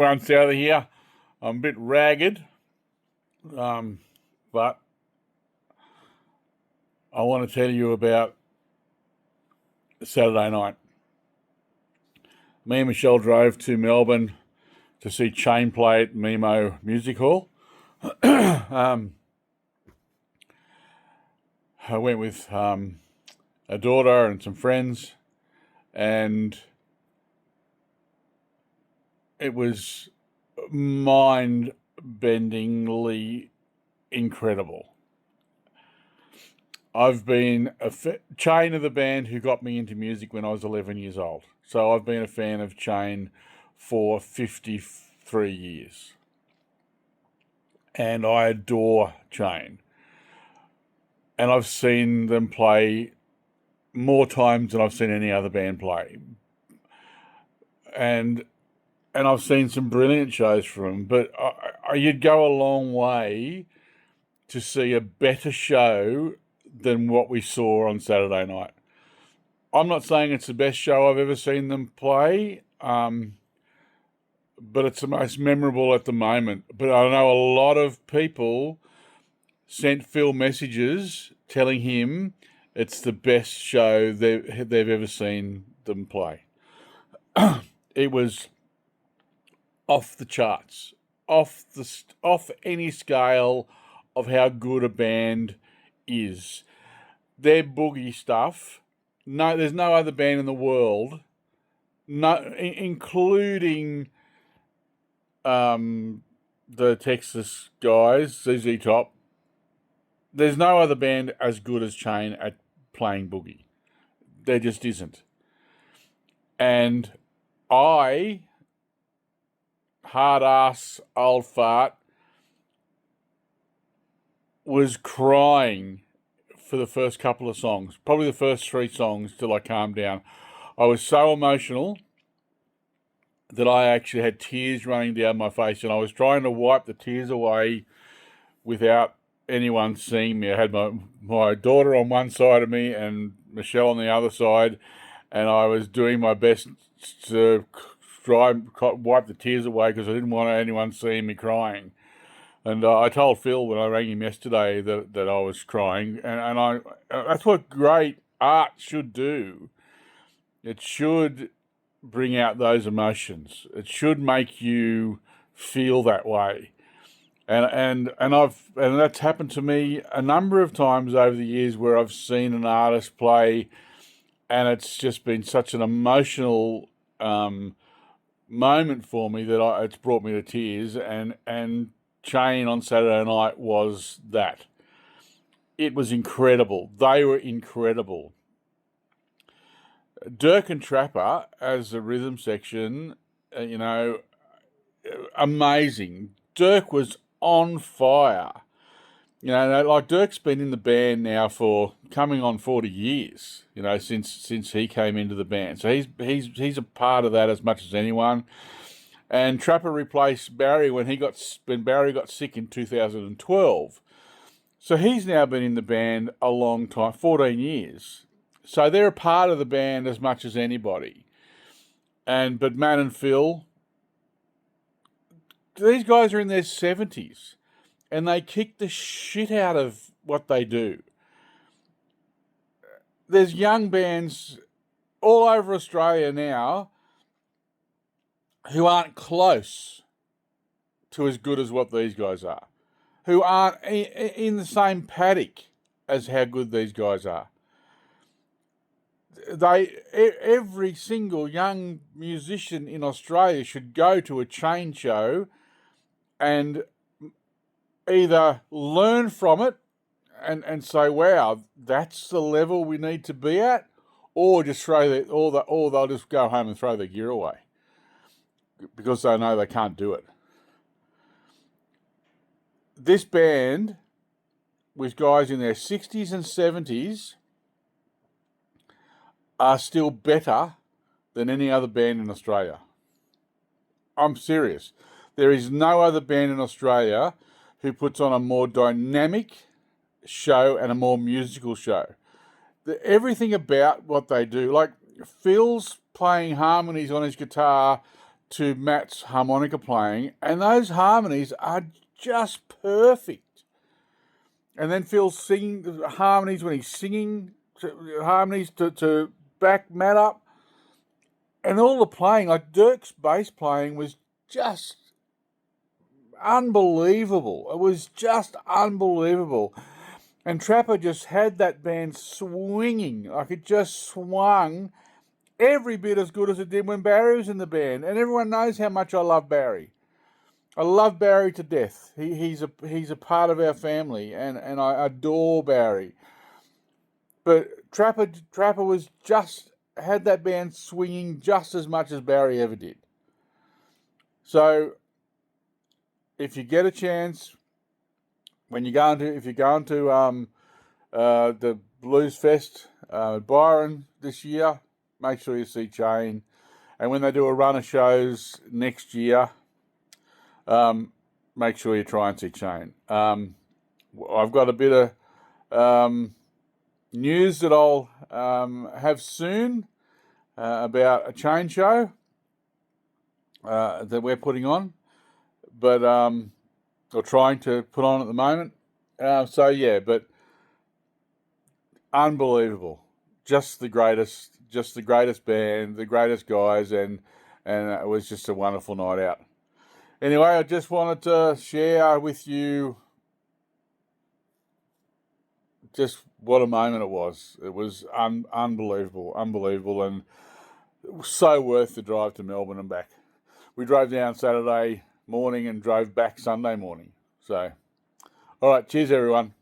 Once out of here. I'm a bit ragged, but I want to tell you about Saturday night. Me and Michelle drove to Melbourne to see Chain play at Memo Music Hall. I went with a daughter and some friends, and it was mind-bendingly incredible. I've been Chain of the band who got me into music when I was 11 years old. So I've been a fan of Chain for 53 years. And I adore Chain. And I've seen them play more times than I've seen any other band play. And I've seen some brilliant shows from them, but you'd go a long way to see a better show than what we saw on Saturday night. I'm not saying it's the best show I've ever seen them play, but it's the most memorable at the moment. But I know a lot of people sent Phil messages telling him it's the best show they've ever seen them play. It was off the charts, off any scale of how good a band is. Their boogie stuff, no, there's no other band in the world, including the Texas guys, ZZ Top. There's no other band as good as Chain at playing boogie. There just isn't. And I, hard ass old fart, was crying for the first couple of songs, probably the first 3 songs till I calmed down. I was so emotional that I actually had tears running down my face, and I was trying to wipe the tears away without anyone seeing me. I had my daughter on one side of me and Michelle on the other side, and I was doing my best to try and wipe the tears away because I didn't want anyone seeing me crying. And I told Phil when I rang him yesterday that I was crying, and that's what great art should do. It should bring out those emotions. It should make you feel that way. And that's happened to me a number of times over the years where I've seen an artist play, and it's just been such an emotional moment for me that it's brought me to tears. And Chain on Saturday night was that. It was incredible. They were incredible. Dirk and Trapper as a rhythm section, amazing. Dirk was on fire. Like Dirk's been in the band now for coming on 40 years, since he came into the band. So he's a part of that as much as anyone. And Trapper replaced Barry when Barry got sick in 2012. So he's now been in the band a long time, 14 years. So they're a part of the band as much as anybody. But Matt and Phil, these guys are in their 70s, and they kick the shit out of what they do. There's young bands all over Australia now who aren't close to as good as what these guys are, who aren't in the same paddock as how good these guys are. Every single young musician in Australia should go to a Chain show and either learn from it and say, wow, that's the level we need to be at, or just or they'll just go home and throw their gear away because they know they can't do it. This band, with guys in their 60s and 70s, are still better than any other band in Australia. I'm serious. There is no other band in Australia who puts on a more dynamic show and a more musical show. Everything about what they do, like Phil's playing harmonies on his guitar to Matt's harmonica playing, and those harmonies are just perfect. And then Phil's singing the harmonies when he's singing, harmonies to back Matt up. And all the playing, like Dirk's bass playing was just unbelievable. It was just unbelievable. And Trapper just had that band swinging. Like it just swung every bit as good as it did when Barry was in the band. And everyone knows how much I love Barry. I love Barry to death. He's a part of our family, and I adore Barry. But Trapper was just had that band swinging just as much as Barry ever did. So if you get a chance, if you're going to the Blues Fest, Byron this year, make sure you see Chain. And when they do a run of shows next year, make sure you try and see Chain. I've got a bit of news that I'll have soon about a Chain show that we're putting on, but or trying to put on at the moment. But unbelievable, just the greatest band, the greatest guys, and it was just a wonderful night out. Anyway, I just wanted to share with you just what a moment it was. It was unbelievable, and it was so worth the drive to Melbourne and back. We drove down Saturday morning and drove back Sunday morning. So, all right, cheers everyone.